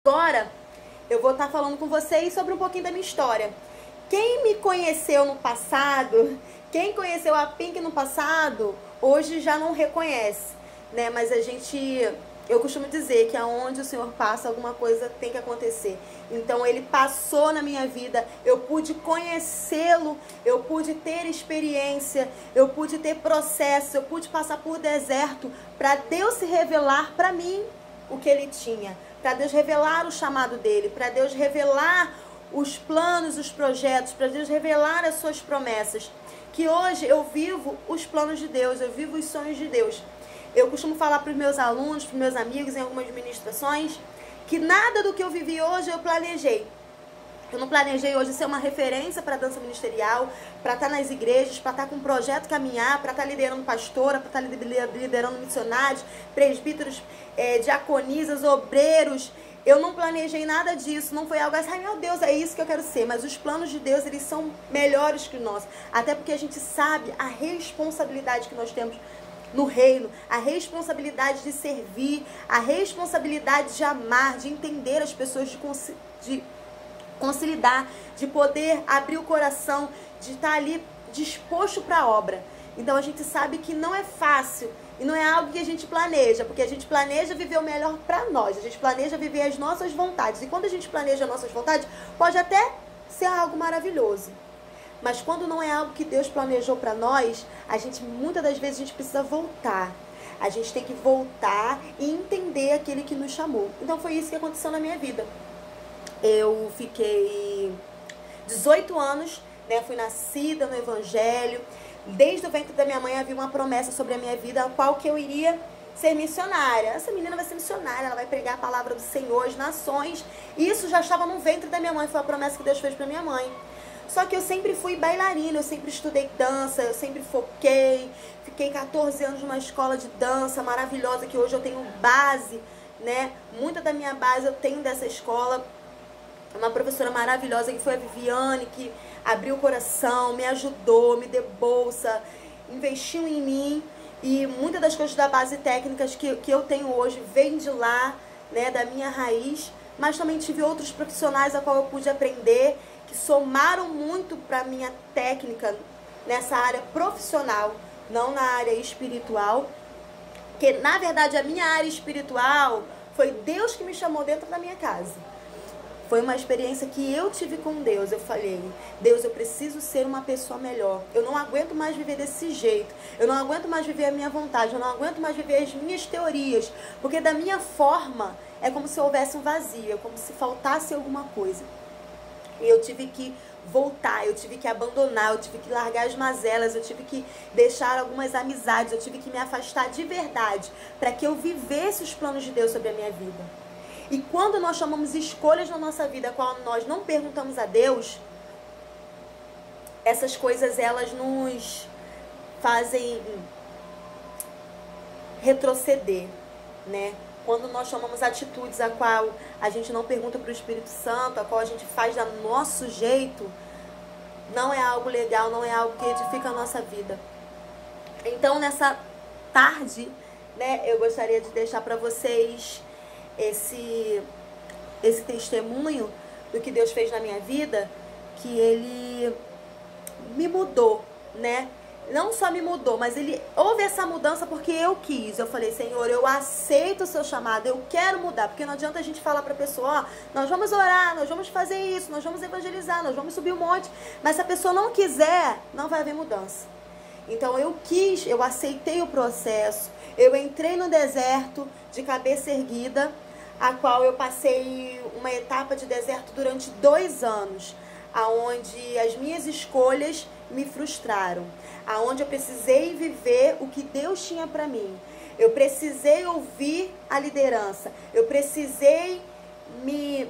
Agora eu vou estar falando com vocês sobre um pouquinho da minha história. Quem me conheceu no passado, quem conheceu a Pink no passado, hoje já não reconhece, né? Mas eu costumo dizer que aonde o Senhor passa, alguma coisa tem que acontecer. Então ele passou na minha vida, eu pude conhecê-lo, eu pude ter experiência, eu pude ter processo, eu pude passar por deserto para Deus se revelar para mim o que ele tinha, para Deus revelar o chamado dele, para Deus revelar os planos, os projetos, para Deus revelar as suas promessas. Que hoje eu vivo os planos de Deus, eu vivo os sonhos de Deus. Eu costumo falar para os meus alunos, para os meus amigos em algumas ministrações, que nada do que eu vivi hoje eu planejei. Eu não planejei hoje ser uma referência para a dança ministerial, para estar nas igrejas, para estar com um projeto caminhar, para estar liderando pastora, para estar liderando missionários, presbíteros, diaconisas, obreiros. Eu não planejei nada disso, não foi algo assim, ai meu Deus, é isso que eu quero ser. Mas os planos de Deus, eles são melhores que os nossos. Até porque a gente sabe a responsabilidade que nós temos no reino, a responsabilidade de servir, a responsabilidade de amar, de entender as pessoas, de conciliar, de poder abrir o coração, de estar ali disposto para a obra. Então a gente sabe que não é fácil e não é algo que a gente planeja, porque a gente planeja viver o melhor para nós, a gente planeja viver as nossas vontades. E quando a gente planeja as nossas vontades, pode até ser algo maravilhoso. Mas quando não é algo que Deus planejou para nós, muitas das vezes a gente precisa voltar. A gente tem que voltar e entender aquele que nos chamou. Então foi isso que aconteceu na minha vida. Eu fiquei 18 anos, né? Fui nascida no Evangelho. Desde o ventre da minha mãe havia uma promessa sobre a minha vida, a qual que eu iria ser missionária. Essa menina vai ser missionária, ela vai pregar a palavra do Senhor às nações. Isso já estava no ventre da minha mãe, foi a promessa que Deus fez para minha mãe. Só que eu sempre fui bailarina, eu sempre estudei dança, eu sempre foquei. Fiquei 14 anos numa escola de dança maravilhosa, que hoje eu tenho base, né? Muita da minha base eu tenho dessa escola. Uma professora maravilhosa que foi a Viviane, que abriu o coração, me ajudou, me deu bolsa, investiu em mim. E muitas das coisas da base técnicas que eu tenho hoje vem de lá, né, da minha raiz. Mas também tive outros profissionais a qual eu pude aprender, que somaram muito para a minha técnica nessa área profissional, não na área espiritual. Porque, na verdade, a minha área espiritual foi Deus que me chamou dentro da minha casa. Foi uma experiência que eu tive com Deus. Eu falei, Deus, eu preciso ser uma pessoa melhor. Eu não aguento mais viver desse jeito. Eu não aguento mais viver a minha vontade. Eu não aguento mais viver as minhas teorias. Porque da minha forma é como se houvesse um vazio. É como se faltasse alguma coisa. E eu tive que voltar, eu tive que abandonar, eu tive que largar as mazelas, eu tive que deixar algumas amizades, eu tive que me afastar de verdade para que eu vivesse os planos de Deus sobre a minha vida. E quando nós tomamos escolhas na nossa vida, a qual nós não perguntamos a Deus, essas coisas elas nos fazem retroceder, né? Quando nós tomamos atitudes a qual a gente não pergunta para o Espírito Santo, a qual a gente faz do nosso jeito, não é algo legal, não é algo que edifica a nossa vida. Então, nessa tarde, né, eu gostaria de deixar para vocês esse testemunho do que Deus fez na minha vida, que Ele me mudou, né? Não só me mudou, mas houve essa mudança porque eu quis. Eu falei, Senhor, eu aceito o seu chamado, eu quero mudar. Porque não adianta a gente falar para a pessoa, ó, nós vamos orar, nós vamos fazer isso, nós vamos evangelizar, nós vamos subir um monte. Mas se a pessoa não quiser, não vai haver mudança. Então eu quis, eu aceitei o processo. Eu entrei no deserto de cabeça erguida, a qual eu passei uma etapa de deserto durante 2 anos, aonde as minhas escolhas me frustraram, aonde eu precisei viver o que Deus tinha para mim. Eu precisei ouvir a liderança, eu precisei me